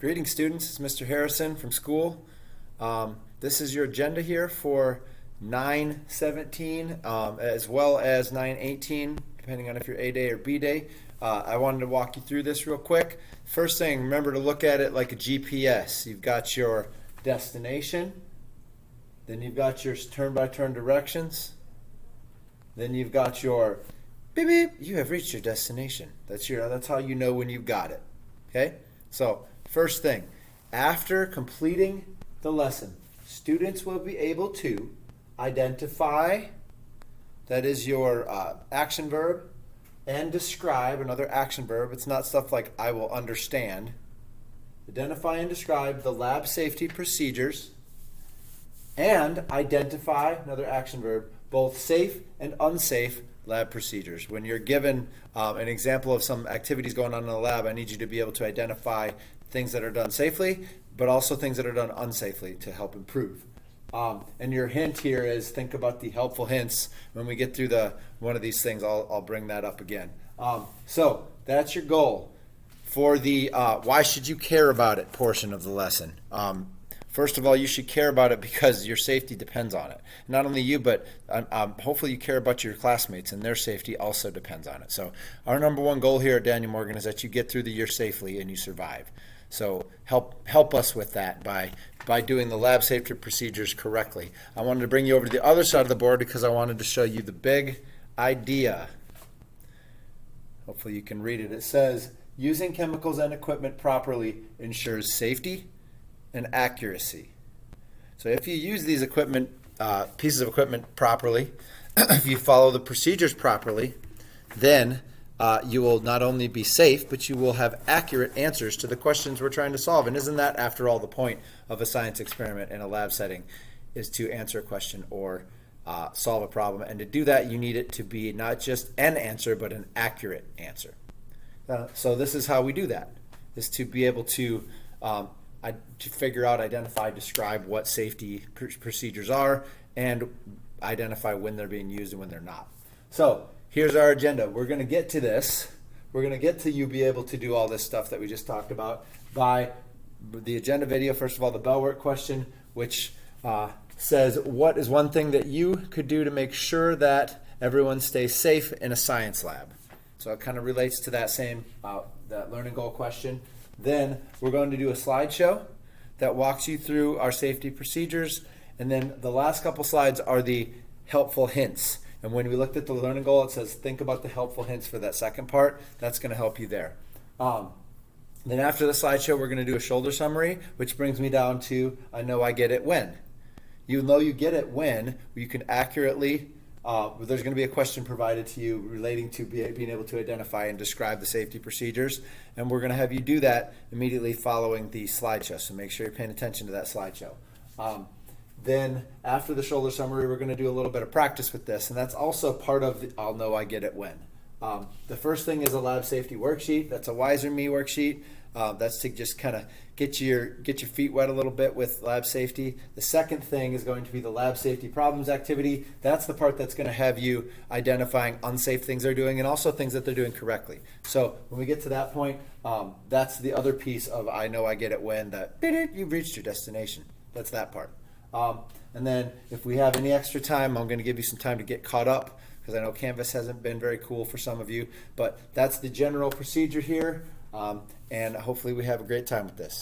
Greetings, students. It's Mr. Harrison from school. This is your agenda here for 9/17 as well as 9/18, depending on if you're A day or B day. I wanted to walk you through this real quick. First thing, remember to look at it like a GPS. You've got your destination, then you've got your turn-by-turn directions, then you've got your beep beep, you have reached your destination. That's how you know when you've got it. Okay? So, first thing, after completing the lesson, students will be able to identify, that is your action verb, and describe, another action verb. It's not stuff like I will understand. Identify and describe the lab safety procedures, and identify, another action verb, both safe and unsafe lab procedures. When you're given an example of some activities going on in the lab, I need you to be able to identify things that are done safely, but also things that are done unsafely to help improve. And your hint here is think about the helpful hints. When we get through one of these things, I'll bring that up again. So that's your goal for the why should you care about it portion of the lesson. First of all, you should care about it because your safety depends on it. Not only you, but hopefully you care about your classmates, and their safety also depends on it. So our number one goal here at Daniel Morgan is that you get through the year safely and you survive. So help us with that by doing the lab safety procedures correctly. I wanted to bring you over to the other side of the board because I wanted to show you the big idea. Hopefully you can read it. It says, using chemicals and equipment properly ensures safety and accuracy. So if you use these pieces of equipment properly, if you follow the procedures properly, then you will not only be safe, but you will have accurate answers to the questions we're trying to solve. And isn't that, after all, the point of a science experiment in a lab setting, is to answer a question or solve a problem. And to do that, you need it to be not just an answer, but an accurate answer. So this is how we do that, is to be able to figure out, identify, describe what safety procedures are, and identify when they're being used and when they're not. So here's our agenda. We're going to get to this. We're going to get to you be able to do all this stuff that we just talked about by the agenda video. First of all, the bell work question, which says, what is one thing that you could do to make sure that everyone stays safe in a science lab? So it kind of relates to that same that learning goal question. Then we're going to do a slideshow that walks you through our safety procedures. And then the last couple slides are the helpful hints. And when we looked at the learning goal, it says think about the helpful hints for that second part. That's going to help you there. Then after the slideshow, we're going to do a shoulder summary, which brings me down to I know I get it when. You know you get it when you can accurately, there's going to be a question provided to you relating to being able to identify and describe the safety procedures. And we're going to have you do that immediately following the slideshow. So make sure you're paying attention to that slideshow. Then after the shoulder summary, we're going to do a little bit of practice with this, and that's also part of the I'll know I get it when. The first thing is a lab safety worksheet. That's a Wiser Me worksheet. That's to just kind of get your feet wet a little bit with lab safety. The second thing is going to be the lab safety problems activity. That's the part that's going to have you identifying unsafe things they're doing and also things that they're doing correctly. So when we get to that point, that's the other piece of I know I get it when, that you've reached your destination. That's that part. And then if we have any extra time, I'm going to give you some time to get caught up because I know Canvas hasn't been very cool for some of you, but that's the general procedure here, and hopefully we have a great time with this.